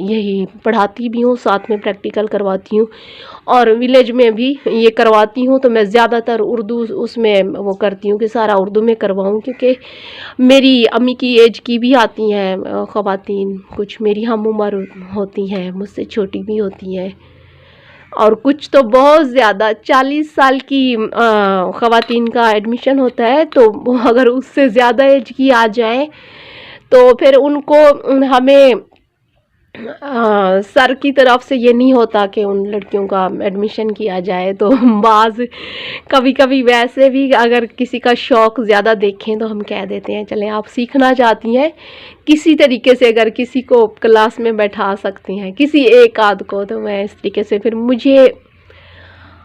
یہی پڑھاتی بھی ہوں، ساتھ میں پریکٹیکل کرواتی ہوں، اور ولیج میں بھی یہ کرواتی ہوں. تو میں زیادہ تر اردو اس میں وہ کرتی ہوں کہ سارا اردو میں کرواؤں، کیونکہ میری امی کی ایج کی بھی آتی ہیں خواتین، کچھ میری ہم عمر ہوتی ہیں، مجھ سے چھوٹی بھی ہوتی ہیں، اور کچھ تو بہت زیادہ 40 سال کی خواتین کا ایڈمیشن ہوتا ہے. تو اگر اس سے زیادہ ایج کی آ جائیں تو پھر ان کو ہمیں سر کی طرف سے یہ نہیں ہوتا کہ ان لڑکیوں کا ایڈمیشن کیا جائے. تو بعض کبھی کبھی ویسے بھی اگر کسی کا شوق زیادہ دیکھیں تو ہم کہہ دیتے ہیں چلیں آپ سیکھنا چاہتی ہیں کسی طریقے سے، اگر کسی کو کلاس میں بیٹھا سکتی ہیں، کسی ایک آدھ کو، تو میں اس طریقے سے پھر مجھے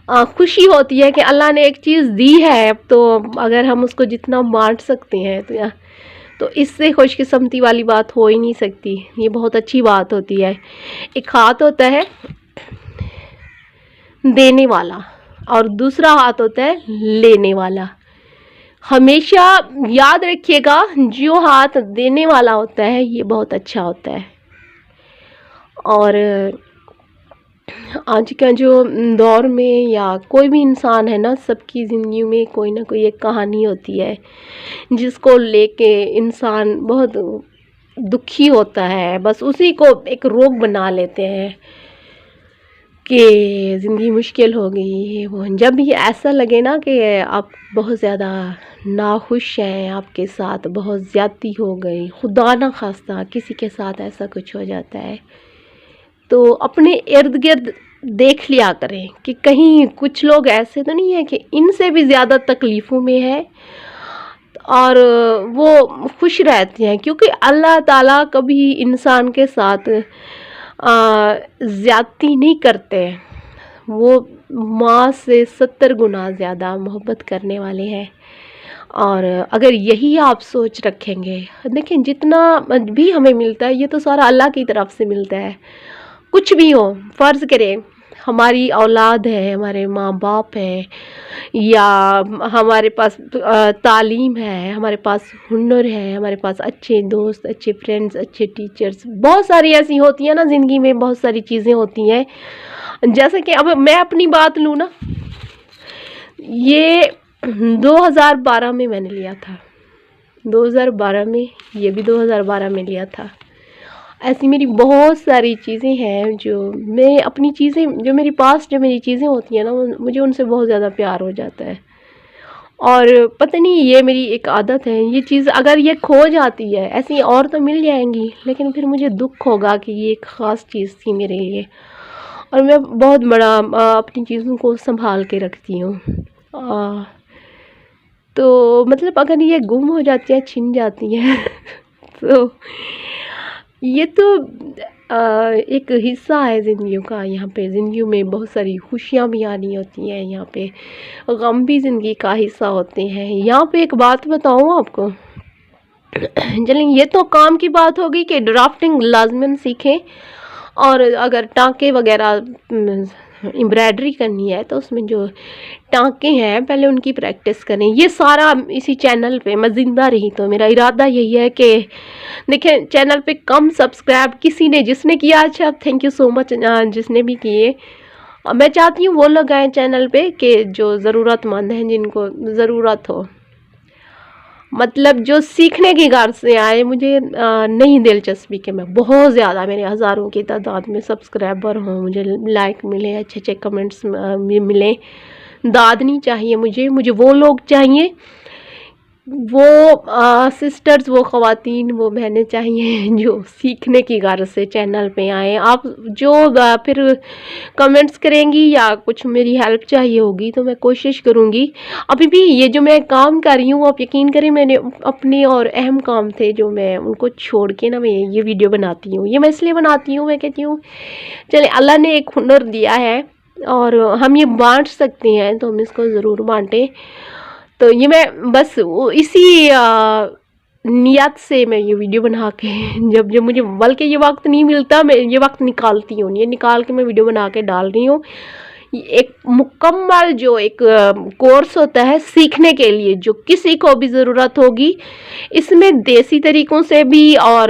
خوشی ہوتی ہے کہ اللہ نے ایک چیز دی ہے، اب تو اگر ہم اس کو جتنا بانٹ سکتے ہیں تو اس سے خوش قسمتی والی بات ہو ہی نہیں سکتی. یہ بہت اچھی بات ہوتی ہے. ایک ہاتھ ہوتا ہے دینے والا اور دوسرا ہاتھ ہوتا ہے لینے والا. ہمیشہ یاد رکھیے گا، جو ہاتھ دینے والا ہوتا ہے یہ بہت اچھا ہوتا ہے. اور آج کا جو دور میں یا کوئی بھی انسان ہے نا، سب کی زندگی میں کوئی نہ کوئی ایک کہانی ہوتی ہے جس کو لے کے انسان بہت دکھی ہوتا ہے. بس اسی کو ایک روگ بنا لیتے ہیں کہ زندگی مشکل ہو گئی. وہ جب بھی ایسا لگے نا کہ آپ بہت زیادہ ناخوش ہیں، آپ کے ساتھ بہت زیادتی ہو گئی، خدا نہ خواستہ کسی کے ساتھ ایسا کچھ ہو جاتا ہے، تو اپنے ارد گرد دیکھ لیا کریں کہ کہیں کچھ لوگ ایسے تو نہیں ہیں کہ ان سے بھی زیادہ تکلیفوں میں ہے اور وہ خوش رہتے ہیں. کیونکہ اللہ تعالیٰ کبھی انسان کے ساتھ زیادتی نہیں کرتے، وہ ماں سے 70 گنا زیادہ محبت کرنے والے ہیں. اور اگر یہی آپ سوچ رکھیں گے، دیکھیں جتنا بھی ہمیں ملتا ہے یہ تو سارا اللہ کی طرف سے ملتا ہے. کچھ بھی ہو، فرض کریں ہماری اولاد ہے، ہمارے ماں باپ ہے، یا ہمارے پاس تعلیم ہے، ہمارے پاس ہنر ہے، ہمارے پاس اچھے دوست، اچھے فرینڈز، اچھے ٹیچرز، بہت ساری ایسی ہوتی ہیں نا زندگی میں، بہت ساری چیزیں ہوتی ہیں. جیسے کہ اب میں اپنی بات لوں نا، یہ 2012 میں میں نے لیا تھا، 2012 میں، یہ بھی 2012 میں لیا تھا. ایسی میری بہت ساری چیزیں ہیں جو میں اپنی چیزیں، جو میری پاس جو میری چیزیں ہوتی ہیں نا، مجھے ان سے بہت زیادہ پیار ہو جاتا ہے. اور پتہ نہیں یہ میری ایک عادت ہے، یہ چیز اگر یہ کھو جاتی ہے، ایسی اور تو مل جائیں گی لیکن پھر مجھے دکھ ہوگا کہ یہ ایک خاص چیز تھی میرے لیے، اور میں بہت بڑا اپنی چیزوں کو سنبھال کے رکھتی ہوں. تو مطلب اگر یہ گم ہو جاتی ہیں، چھن جاتی ہیں تو یہ تو ایک حصہ ہے زندگیوں کا. یہاں پہ زندگیوں میں بہت ساری خوشیاں بھی آنی ہوتی ہیں، یہاں پہ غم بھی زندگی کا حصہ ہوتے ہیں. یہاں پہ ایک بات بتاؤں آپ کو، چلیں یہ تو کام کی بات ہوگی کہ ڈرافٹنگ لازماً سیکھیں، اور اگر ٹانکے وغیرہ امبرائڈری کرنی ہے تو اس میں جو ٹانکے ہیں پہلے ان کی پریکٹس کریں. یہ سارا اسی چینل پہ میں زندہ رہی تو میرا ارادہ یہی ہے کہ دیکھیں چینل پہ کم سبسکرائب کسی نے، جس نے کیا اچھا تھینک یو سو مچ، جس نے بھی کیے میں چاہتی ہوں وہ لوگ آئیں چینل پہ کہ جو ضرورت مند ہیں، جن کو ضرورت ہو، مطلب جو سیکھنے کی غرض سے آئے. مجھے نہیں دلچسپی کہ میں بہت زیادہ میرے ہزاروں کی تعداد میں سبسکرائبر ہوں، مجھے لائک ملے، اچھے اچھے کمنٹس ملیں. داد نہیں چاہیے مجھے وہ لوگ چاہیے، وہ سسٹرز، وہ خواتین، وہ بہنیں چاہیے جو سیکھنے کی غرض سے چینل پہ آئیں. آپ جو پھر کمنٹس کریں گی یا کچھ میری ہیلپ چاہیے ہوگی تو میں کوشش کروں گی. ابھی بھی یہ جو میں کام کر رہی ہوں، آپ یقین کریں میں نے اپنے اور اہم کام تھے جو میں ان کو چھوڑ کے نا میں یہ ویڈیو بناتی ہوں. یہ میں اس لیے بناتی ہوں، میں کہتی ہوں چلے اللہ نے ایک ہنر دیا ہے اور ہم یہ بانٹ سکتے ہیں تو ہم اس کو ضرور بانٹیں. تو یہ میں بس اسی نیت سے میں یہ ویڈیو بنا کے جب مجھے بلکہ یہ وقت نہیں ملتا، میں یہ وقت نکالتی ہوں، یہ نکال کے میں ویڈیو بنا کے ڈال رہی ہوں. ایک مکمل جو ایک کورس ہوتا ہے سیکھنے کے لیے، جو کسی کو بھی ضرورت ہوگی، اس میں دیسی طریقوں سے بھی اور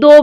2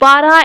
12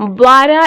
12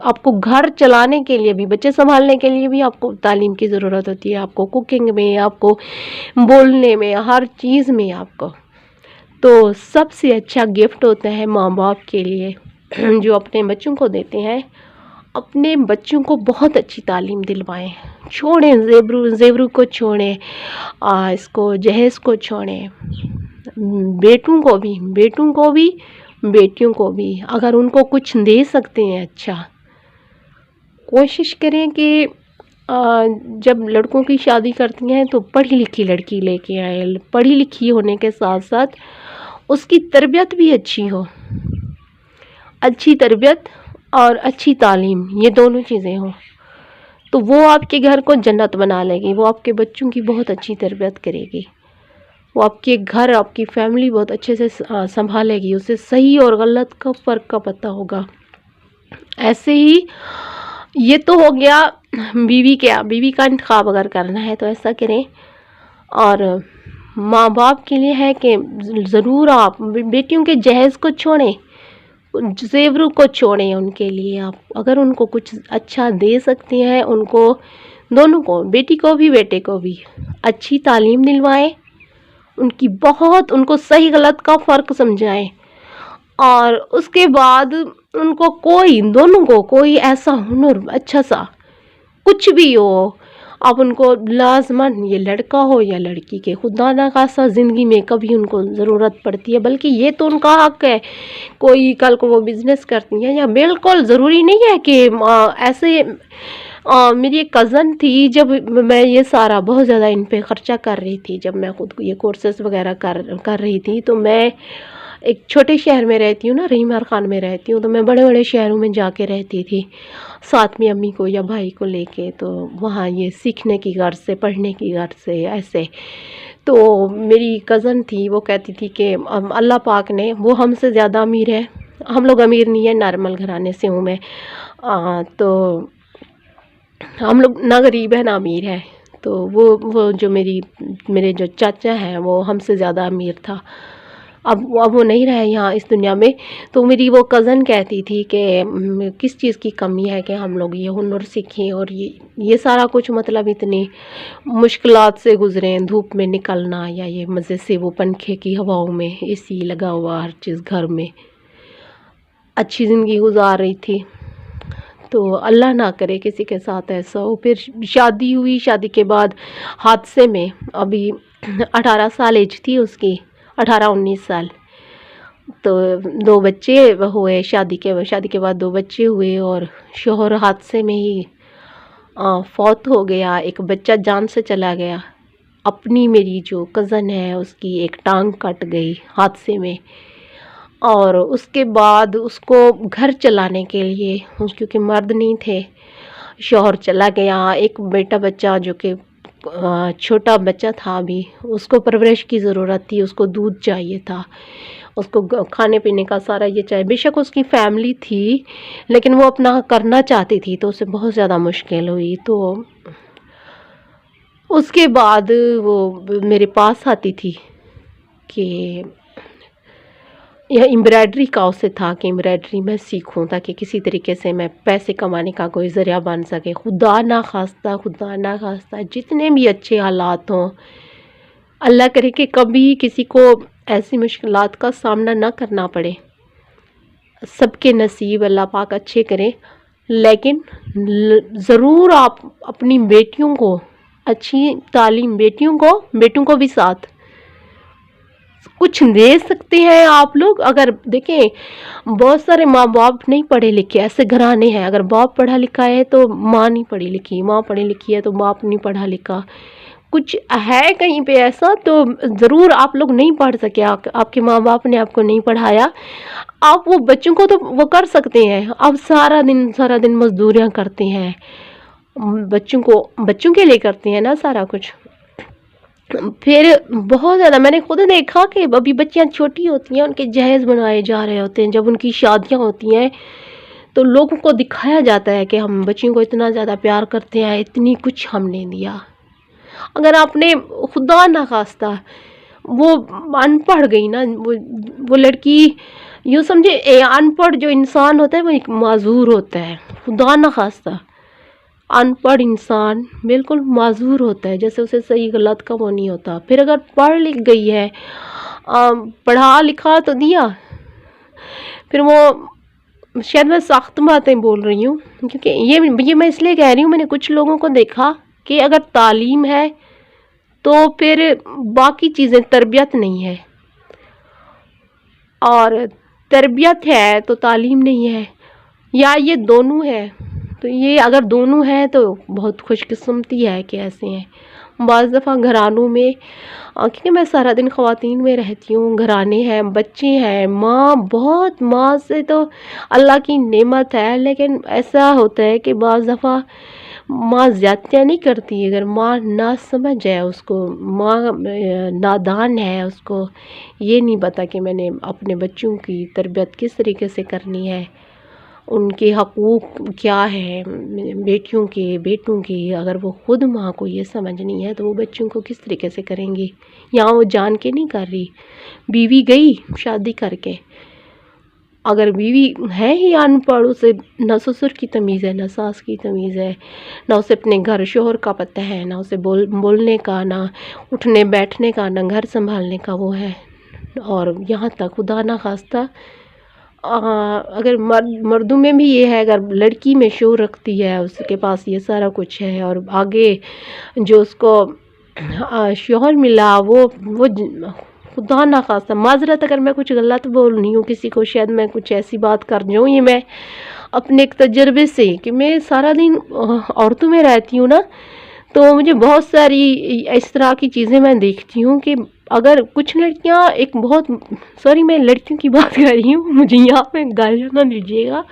آپ کو گھر چلانے کے لیے بھی، بچے سنبھالنے کے لیے بھی آپ کو تعلیم کی ضرورت ہوتی ہے، آپ کو کوکنگ میں، آپ کو بولنے میں، ہر چیز میں آپ کو. تو سب سے اچھا گفٹ ہوتا ہے ماں باپ کے لیے جو اپنے بچوں کو دیتے ہیں. اپنے بچوں کو بہت اچھی تعلیم دلوائیں، چھوڑیں زیورو کو چھوڑیں، اس کو جہیز کو چھوڑیں، بیٹوں کو بھی بیٹیوں کو بھی. اگر ان کو کچھ دے سکتے ہیں اچھا، کوشش کریں کہ جب لڑکوں کی شادی کرتی ہیں تو پڑھی لکھی لڑکی لے کے آئے. پڑھی لکھی ہونے کے ساتھ ساتھ اس کی تربیت بھی اچھی ہو، اچھی تربیت اور اچھی تعلیم، یہ دونوں چیزیں ہوں تو وہ آپ کے گھر کو جنت بنا لے گی. وہ آپ کے بچوں کی بہت اچھی تربیت کرے گی، وہ آپ کے گھر، آپ کی فیملی بہت اچھے سے سنبھالے گی. اسے صحیح اور غلط کا فرق کا پتہ ہوگا. ایسے ہی یہ تو ہو گیا بیوی کا انتخاب اگر کرنا ہے تو ایسا کریں. اور ماں باپ کے لیے ہے کہ ضرور آپ بیٹیوں کے جہیز کو چھوڑیں، زیوروں کو چھوڑیں. ان کے لیے آپ اگر ان کو کچھ اچھا دے سکتے ہیں، ان کو دونوں کو، بیٹی کو بھی بیٹے کو بھی اچھی تعلیم دلوائیں، ان کو صحیح غلط کا فرق سمجھائیں. اور اس کے بعد ان کو دونوں کو کوئی ایسا ہنر اچھا سا کچھ بھی ہو، آپ ان کو لازماً، یہ لڑکا ہو یا لڑکی کے، خدا نہ خواستہ زندگی میں کبھی ان کو ضرورت پڑتی ہے، بلکہ یہ تو ان کا حق ہے. کوئی کل کو وہ بزنس کرتی ہیں، یا بالکل ضروری نہیں ہے کہ ایسے. میری ایک کزن تھی، جب میں یہ سارا بہت زیادہ ان پہ خرچہ کر رہی تھی، جب میں خود یہ کورسز وغیرہ کر رہی تھی، تو میں ایک چھوٹے شہر میں رہتی ہوں نا، رحیم خان میں رہتی ہوں، تو میں بڑے بڑے شہروں میں جا کے رہتی تھی ساتھ میں امی کو یا بھائی کو لے کے. تو وہاں یہ سیکھنے کی غرض سے، پڑھنے کی غرض سے ایسے. تو میری کزن تھی، وہ کہتی تھی کہ اللہ پاک نے، وہ ہم سے زیادہ امیر ہے، ہم لوگ امیر نہیں ہیں، نارمل گھرانے سے ہوں میں. تو ہم لوگ نہ غریب ہے نہ امیر ہے. تو وہ جو میرے جو چاچا ہیں، وہ ہم سے زیادہ امیر تھا. اب وہ نہیں رہے یہاں اس دنیا میں. تو میری وہ کزن کہتی تھی کہ کس چیز کی کمی ہے کہ ہم لوگ یہ ہنر سیکھیں اور یہ سارا کچھ، مطلب اتنی مشکلات سے گزریں، دھوپ میں نکلنا، یا یہ مزے سے وہ پنکھے کی ہواؤں میں، اے سی لگا ہوا ہر چیز گھر میں، اچھی زندگی گزار رہی تھی. تو اللہ نہ کرے کسی کے ساتھ ایسا ہو. پھر شادی ہوئی، شادی کے بعد حادثے میں، ابھی 18 سال ایج تھی اس کی، 18-19 سال. تو 2 بچے ہوئے، شادی کے بعد 2 بچے ہوئے، اور شوہر حادثے میں ہی فوت ہو گیا. ایک بچہ جان سے چلا گیا. اپنی میری جو کزن ہے، اس کی ایک ٹانگ کٹ گئی حادثے میں. اور اس کے بعد اس کو گھر چلانے کے لیے، کیونکہ مرد نہیں تھے، شوہر چلا گیا. ایک بیٹا بچہ جو کہ چھوٹا بچہ تھا ابھی، اس کو پرورش کی ضرورت تھی، اس کو دودھ چاہیے تھا، اس کو کھانے پینے کا سارا یہ چاہیے. بے شک اس کی فیملی تھی، لیکن وہ اپنا کرنا چاہتی تھی، تو اسے بہت زیادہ مشکل ہوئی. تو اس کے بعد وہ میرے پاس آتی تھی کہ یہ ایمبرائڈری کا اسے تھا کہ ایمبرائڈری میں سیکھوں، تاکہ کسی طریقے سے میں پیسے کمانے کا کوئی ذریعہ بن سکے. خدا نہ خواستہ جتنے بھی اچھے حالات ہوں، اللہ کرے کہ کبھی کسی کو ایسی مشکلات کا سامنا نہ کرنا پڑے. سب کے نصیب اللہ پاک اچھے کرے، لیکن ضرور آپ اپنی بیٹیوں کو اچھی تعلیم، بیٹوں کو بھی ساتھ کچھ دے سکتے ہیں آپ لوگ. اگر دیکھیں، بہت سارے ماں باپ نہیں پڑھے لکھے، ایسے گھرانے ہیں، اگر باپ پڑھا لکھا ہے تو ماں نہیں پڑھی لکھی، ماں پڑھی لکھی ہے تو باپ نہیں پڑھا لکھا. کچھ ہے کہیں پہ ایسا، تو ضرور آپ لوگ نہیں پڑھ سکے، آپ کے ماں باپ نے آپ کو نہیں پڑھایا. آپ وہ بچوں کو تو وہ کر سکتے ہیں. آپ سارا دن مزدوریاں کرتے ہیں، بچوں کے لیے کرتے ہیں نا سارا کچھ. پھر بہت زیادہ میں نے خود دیکھا کہ ابھی بچیاں چھوٹی ہوتی ہیں، ان کے جہیز بنائے جا رہے ہوتے ہیں. جب ان کی شادیاں ہوتی ہیں تو لوگوں کو دکھایا جاتا ہے کہ ہم بچیوں کو اتنا زیادہ پیار کرتے ہیں، اتنی کچھ ہم نے دیا. اگر آپ نے خدا نہ خواستہ وہ ان پڑھ گئی نا، وہ لڑکی، یوں سمجھے ان پڑھ جو انسان ہوتا ہے وہ ایک معذور ہوتا ہے. خدا نہ خواستہ ان پڑھ انسان بالکل معذور ہوتا ہے، جیسے اسے صحیح غلط کا وہ نہیں ہوتا. پھر اگر پڑھ لکھ گئی ہے، پڑھا لکھا تو دیا، پھر وہ شاید میں سخت باتیں بول رہی ہوں، کیونکہ یہ میں اس لیے کہہ رہی ہوں، میں نے کچھ لوگوں کو دیکھا کہ اگر تعلیم ہے تو پھر باقی چیزیں تربیت نہیں ہے، اور تربیت ہے تو تعلیم نہیں ہے، یا یہ دونوں ہے. تو یہ اگر دونوں ہیں تو بہت خوش قسمتی ہے کہ ایسے ہیں. بعض دفعہ گھرانوں میں، کیونکہ میں سارا دن خواتین میں رہتی ہوں، گھرانے ہیں، بچے ہیں، ماں سے تو اللہ کی نعمت ہے، لیکن ایسا ہوتا ہے کہ بعض دفعہ ماں زیادتیاں نہیں کرتی. اگر ماں نہ سمجھ ہے، اس کو ماں نادان ہے، اس کو یہ نہیں پتا کہ میں نے اپنے بچوں کی تربیت کس طریقے سے کرنی ہے، ان کے حقوق کیا ہے، بیٹیوں کے بیٹوں کی. اگر وہ خود ماں کو یہ سمجھ نہیں ہے تو وہ بچوں کو کس طریقے سے کریں گی؟ یہاں وہ جان کے نہیں کر رہی. بیوی گئی شادی کر کے، اگر بیوی ہے ہی ان پڑھ، اسے نہ سسر کی تمیز ہے، نہ ساس کی تمیز ہے، نہ اسے اپنے گھر شوہر کا پتہ ہے، نہ اسے بولنے کا، نہ اٹھنے بیٹھنے کا، نہ گھر سنبھالنے کا وہ ہے. اور یہاں تک خدا نہ خواستہ اگر مردوں میں بھی یہ ہے، اگر لڑکی میں شعور رکھتی ہے، اس کے پاس یہ سارا کچھ ہے، اور آگے جو اس کو شوہر ملا وہ خدا نہ خواستہ، معذرت اگر میں کچھ غلط بول رہی ہوں کسی کو، شاید میں کچھ ایسی بات کر جاؤں. یہ میں اپنے ایک تجربے سے، کہ میں سارا دن عورتوں میں رہتی ہوں نا، تو مجھے بہت ساری اس طرح کی چیزیں میں دیکھتی ہوں کہ اگر کچھ لڑکیاں ایک بہت سوری میں لڑکیوں کی بات کر رہی ہوں، مجھے یہاں پہ گالیاں نہ دیجیے گا.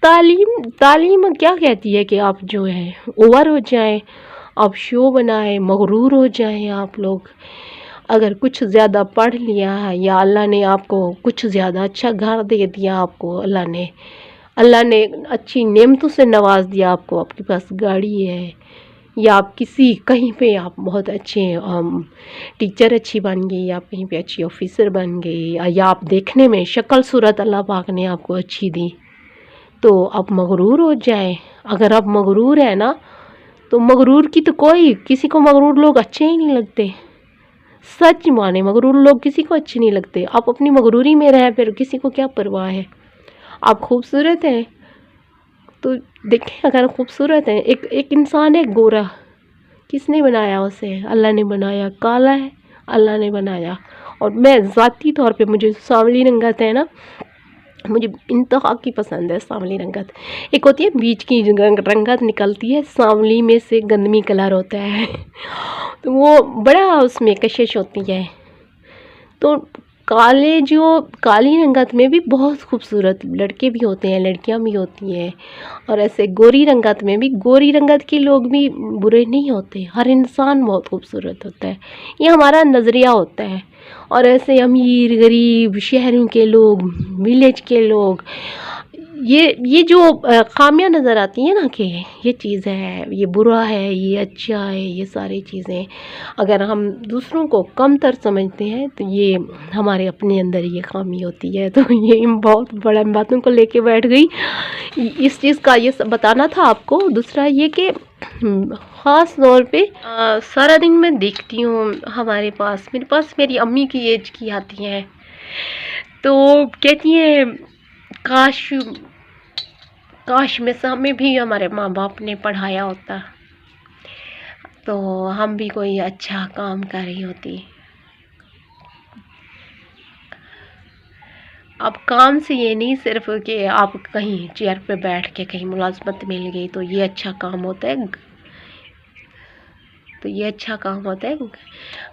تعلیم کیا کہتی ہے کہ آپ جو ہے اوور ہو جائیں، آپ شو بنائیں، مغرور ہو جائیں. آپ لوگ اگر کچھ زیادہ پڑھ لیا ہے، یا اللہ نے آپ کو کچھ زیادہ اچھا گھر دے دیا، آپ کو اللہ نے اچھی نعمتوں سے نواز دیا، آپ کو، آپ کے پاس گاڑی ہے، یا آپ کہیں پہ آپ بہت اچھے ٹیچر اچھی بن گئی، یا آپ کہیں پہ اچھی آفیسر بن گئی، یا آپ دیکھنے میں شکل صورت اللہ پاک نے آپ کو اچھی دی، تو آپ مغرور ہو جائیں. اگر آپ مغرور ہیں نا، تو مغرور کی تو کسی کو مغرور لوگ اچھے ہی نہیں لگتے. سچ مانے، مغرور لوگ کسی کو اچھے نہیں لگتے. آپ اپنی مغروری میں رہیں، پھر کسی کو کیا پرواہ ہے. آپ خوبصورت ہیں تو دیکھیں، اگر خوبصورت ہیں، ایک انسان ہے گورا، کس نے بنایا اسے؟ اللہ نے بنایا. کالا ہے، اللہ نے بنایا. اور میں ذاتی طور پہ، مجھے سانولی رنگت ہے نا، مجھے انتہا کی پسند ہے سانولی رنگت. ایک ہوتی ہے بیچ کی رنگت نکلتی ہے، سانولی میں سے گندمی کلر ہوتا ہے تو وہ بڑا اس میں کشش ہوتی ہے. تو کالی رنگت میں بھی بہت خوبصورت لڑکے بھی ہوتے ہیں، لڑکیاں بھی ہوتی ہیں، اور ایسے گوری رنگت میں بھی، گوری رنگت کے لوگ بھی برے نہیں ہوتے. ہر انسان بہت خوبصورت ہوتا ہے، یہ ہمارا نظریہ ہوتا ہے. اور ایسے امیر غریب، شہروں کے لوگ، ولیج کے لوگ، یہ جو خامیاں نظر آتی ہیں نا کہ یہ چیز ہے، یہ برا ہے، یہ اچھا ہے، یہ ساری چیزیں اگر ہم دوسروں کو کم تر سمجھتے ہیں تو یہ ہمارے اپنے اندر یہ خامی ہوتی ہے. تو یہ بہت بڑا باتوں کو لے کے بیٹھ گئی. اس چیز کا یہ بتانا تھا آپ کو. دوسرا یہ کہ خاص طور پہ سارا دن میں دیکھتی ہوں میرے پاس میری امی کی ایج کی آتی ہیں، تو کہتی ہیں کاش میں سے ہمیں بھی ہمارے ماں باپ نے پڑھایا ہوتا تو ہم بھی کوئی اچھا کام کر رہی ہوتی. اب کام سے یہ نہیں صرف کہ آپ کہیں چیئر پہ بیٹھ کے کہیں ملازمت مل گئی تو یہ اچھا کام ہوتا ہے.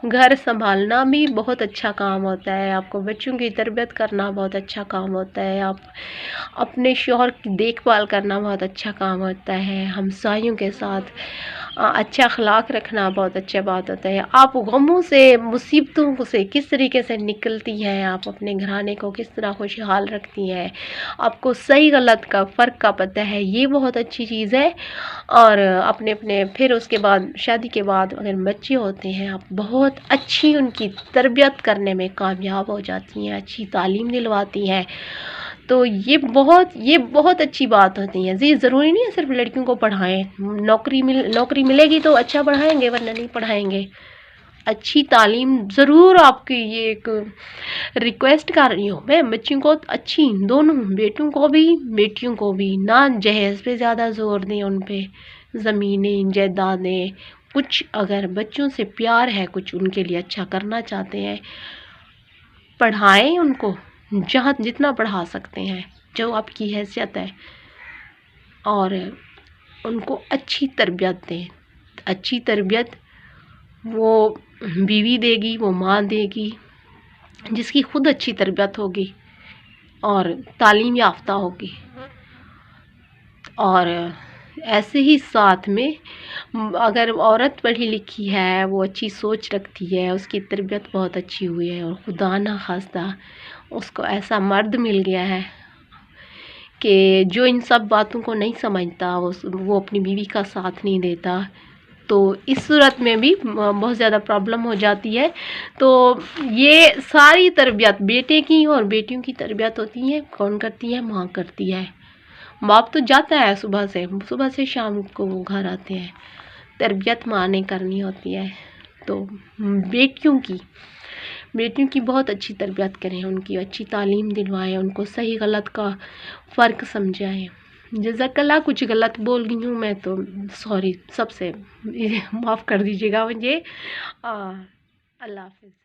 گھر سنبھالنا بھی بہت اچھا کام ہوتا ہے. آپ کو بچوں کی تربیت کرنا بہت اچھا کام ہوتا ہے. آپ اپنے شوہر کی دیکھ بھال کرنا بہت اچھا کام ہوتا ہے. ہمسایوں کے ساتھ اچھا اخلاق رکھنا بہت اچھا بات ہوتا ہے. آپ غموں سے، مصیبتوں سے کس طریقے سے نکلتی ہیں، آپ اپنے گھرانے کو کس طرح خوشحال رکھتی ہیں، آپ کو صحیح غلط کا فرق کا پتہ ہے، یہ بہت اچھی چیز ہے. اور اپنے پھر اس کے بعد، شادی کے بعد اگر بچے ہوتے ہیں، آپ بہت اچھی ان کی تربیت کرنے میں کامیاب ہو جاتی ہیں، اچھی تعلیم دلواتی ہیں. تو یہ بہت اچھی بات ہوتی ہے جی. ضروری نہیں ہے صرف لڑکیوں کو پڑھائیں. نوکری ملے گی تو اچھا پڑھائیں گے ورنہ نہیں پڑھائیں گے. اچھی تعلیم ضرور آپ کی یہ ایک ریکویسٹ کر رہی ہوں میں بچوں کو اچھی دونوں بیٹوں کو بھی بیٹیوں کو بھی نہ جہیز پہ زیادہ زور دیں ان پہ زمینیں جائیدادیں کچھ اگر بچوں سے پیار ہے کچھ ان کے لیے اچھا کرنا چاہتے ہیں پڑھائیں ان کو جتنا پڑھا سکتے ہیں جو آپ کی حیثیت ہے اور ان کو اچھی تربیت دیں. اچھی تربیت وہ بیوی دے گی وہ ماں دے گی جس کی خود اچھی تربیت ہوگی اور تعلیم یافتہ ہوگی. اور ایسے ہی ساتھ میں اگر عورت پڑھی لکھی ہے وہ اچھی سوچ رکھتی ہے اس کی تربیت بہت اچھی ہوئی ہے اور خدا نہ خواستہ اس کو ایسا مرد مل گیا ہے کہ جو ان سب باتوں کو نہیں سمجھتا وہ اپنی بیوی کا ساتھ نہیں دیتا تو اس صورت میں بھی بہت زیادہ پرابلم ہو جاتی ہے. تو یہ ساری تربیت بیٹے کی اور بیٹیوں کی تربیت ہوتی ہے کون کرتی ہے ماں کرتی ہے. باپ تو جاتا ہے صبح سے شام کو وہ گھر آتے ہیں تربیت ماں نے کرنی ہوتی ہے. تو بیٹیوں کی بہت اچھی تربیت کریں ان کی اچھی تعلیم دلوائیں ان کو صحیح غلط کا فرق سمجھائیں. جزاک اللہ کچھ غلط بول گئی ہوں میں تو سوری سب سے معاف کر دیجیے گا مجھے. اللہ حافظ.